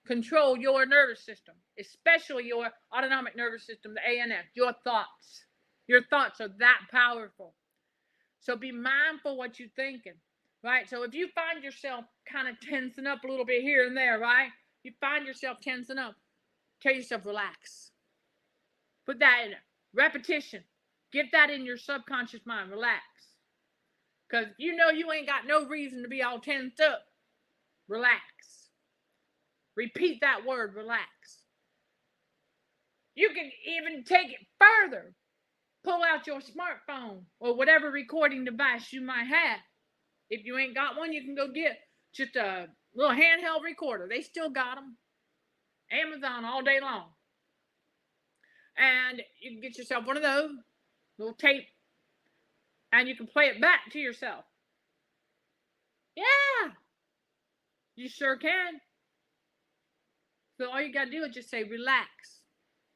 control your nervous system, especially your autonomic nervous system, the ANS. Your thoughts are that powerful. So be mindful what you're thinking, right? So if you find yourself kind of tensing up a little bit here and there, right? You find yourself tensing up, tell yourself, relax. Put that in repetition. Get that in your subconscious mind, relax. Because you know you ain't got no reason to be all tensed up. Relax. Repeat that word, relax. You can even take it further. Pull out your smartphone or whatever recording device you might have. If you ain't got one, you can go get just a little handheld recorder. They still got them. Amazon all day long. And you can get yourself one of those, little tape, and you can play it back to yourself. Yeah, you sure can. So all you got to do is just say relax,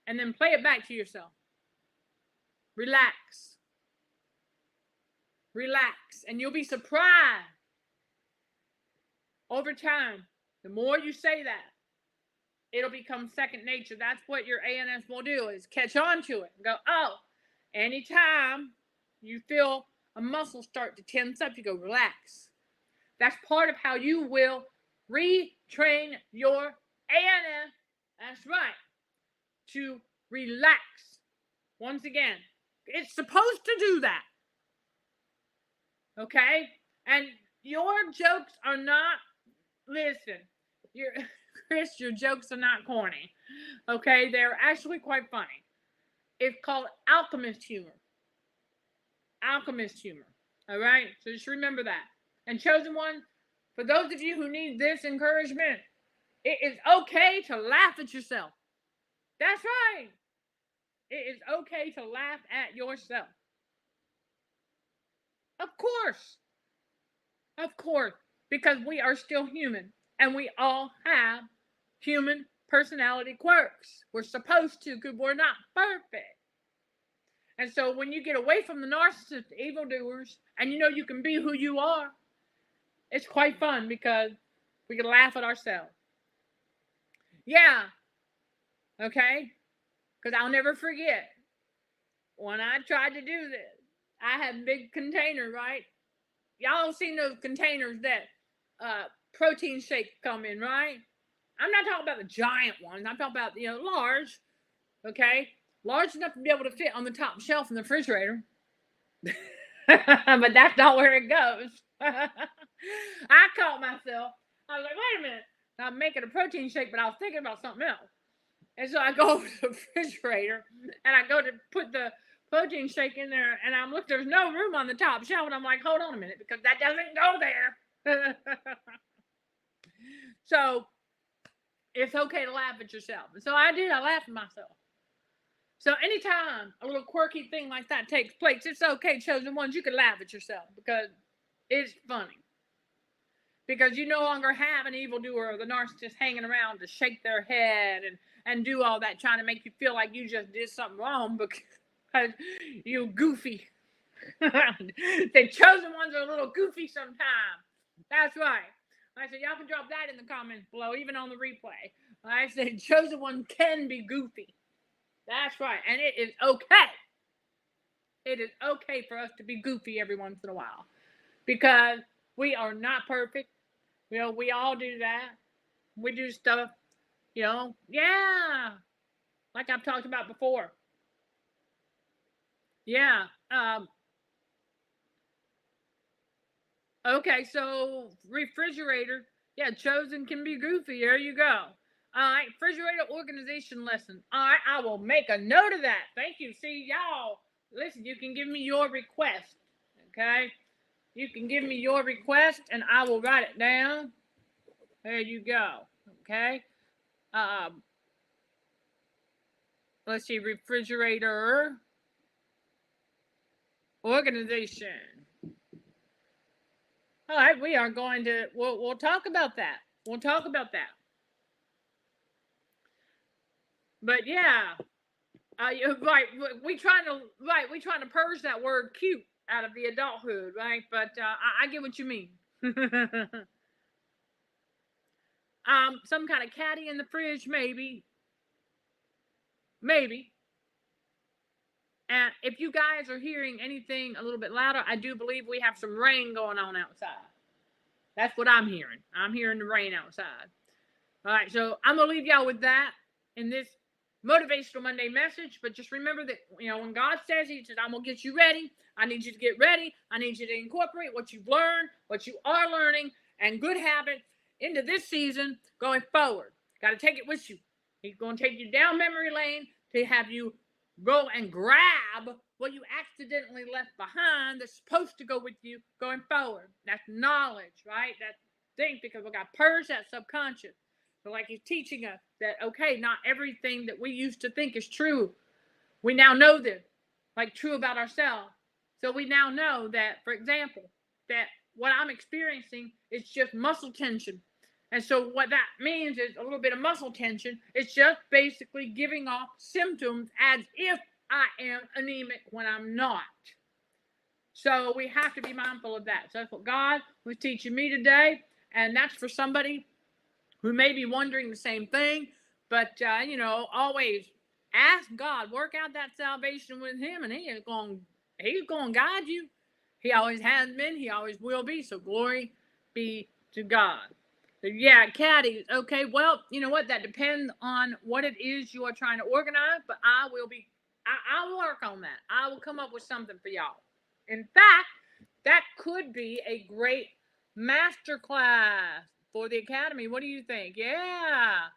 and then play it back to yourself. Relax. Relax. And you'll be surprised over time. The more you say that, it'll become second nature. That's what your ANS will do, is catch on to it and go, oh, anytime you feel a muscle start to tense up, you go, relax. That's part of how you will retrain your ANS, that's right, to relax. Once again, it's supposed to do that. Okay? And your jokes are not, listen, Chris, your jokes are not corny. Okay? They're actually quite funny. It's called alchemist humor. Alchemist humor. All right? So just remember that. And Chosen One, for those of you who need this encouragement, it is okay to laugh at yourself. That's right. It is okay to laugh at yourself. Of course. Of course. Because we are still human. And we all have human personality quirks. We're supposed to, because we're not perfect. And so when you get away from the narcissist evildoers, and you know you can be who you are, it's quite fun because we can laugh at ourselves. Yeah. Okay? Because I'll never forget when I tried to do this. I had a big container, right? Y'all seen those containers that protein shake come in, right? I'm not talking about the giant ones. I'm talking about, large, okay? Large enough to be able to fit on the top shelf in the refrigerator. But that's not where it goes. I caught myself. I was like, wait a minute. I'm making a protein shake, but I was thinking about something else. And so I go over to the refrigerator and I go to put the protein shake in there, and I'm look, there's no room on the top shelf, and I'm like, hold on a minute, because that doesn't go there. So it's okay to laugh at yourself. And so I did. I laughed at myself. So anytime a little quirky thing like that takes place, it's okay, chosen ones, you can laugh at yourself because it's funny. Because you no longer have an evildoer or the narcissist hanging around to shake their head and do all that, trying to make you feel like you just did something wrong because you goofy. The chosen ones are a little goofy sometimes. That's right. I said, y'all can drop that in the comments below, even on the replay. I said, chosen one can be goofy. That's right. And it is okay. It is okay for us to be goofy every once in a while. Because we are not perfect. We all do that. We do stuff, yeah. Like I've talked about before. Yeah. Okay, so refrigerator. Yeah, chosen can be goofy. There you go. All right, refrigerator organization lesson. All right, I will make a note of that. Thank you. See, y'all, listen, you can give me your request. Okay? You can give me your request and I will write it down. There you go. Okay? Let's see, refrigerator organization. All right, we are going to we'll talk about that. We'll talk about that. But yeah, right. We trying to purge that word cute out of the adulthood, right? But I get what you mean. Some kind of caddy in the fridge, maybe. And if you guys are hearing anything a little bit louder, I do believe we have some rain going on outside. That's what I'm hearing. I'm hearing the rain outside. All right, so I'm going to leave y'all with that in this Motivational Monday message. But just remember that, when God says, he says, I'm going to get you ready. I need you to get ready. I need you to incorporate what you've learned, what you are learning, and good habits into this season going forward. Got to take it with you. He's going to take you down memory lane to have you go and grab what you accidentally left behind that's supposed to go with you going forward. That's knowledge, right? That's thing, because we got to purge that subconscious. So like he's teaching us that, okay, not everything that we used to think is true. We now know this, like true about ourselves. So we now know that, for example, that what I'm experiencing is just muscle tension. And so what that means is a little bit of muscle tension. It's just basically giving off symptoms as if I am anemic when I'm not. So we have to be mindful of that. So that's what God was teaching me today. And that's for somebody who may be wondering the same thing. But, always ask God, work out that salvation with him, and he's going to guide you. He always has been. He always will be. So glory be to God. So yeah, caddies. Okay, well, you know what? That depends on what it is you are trying to organize. But I'll work on that. I will come up with something for y'all. In fact, that could be a great masterclass for the Academy. What do you think? Yeah.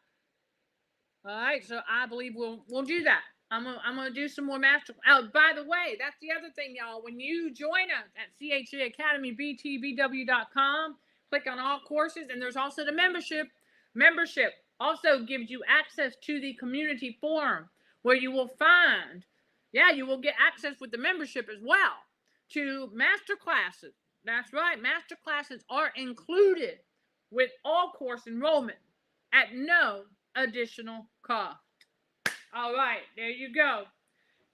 All right, so I believe we'll do that. I'm gonna do some more master. Oh, by the way, that's the other thing, y'all. When you join us at CHAAcademyBTBW.com, click on all courses, and there's also the membership. Membership also gives you access to the community forum, where you will find, you will get access with the membership as well to master classes. That's right, master classes are included with all course enrollment at no additional cost. All right, there you go.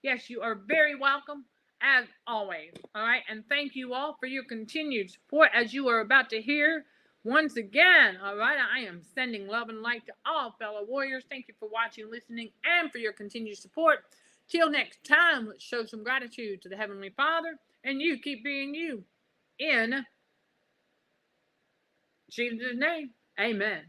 Yes, you are very welcome, as always. All right, and thank you all for your continued support, as you are about to hear once again. All right, I am sending love and light to all fellow warriors. Thank you for watching, listening, and for your continued support. Till next time, let's show some gratitude to the Heavenly Father, and you keep being you in Jesus' name, amen.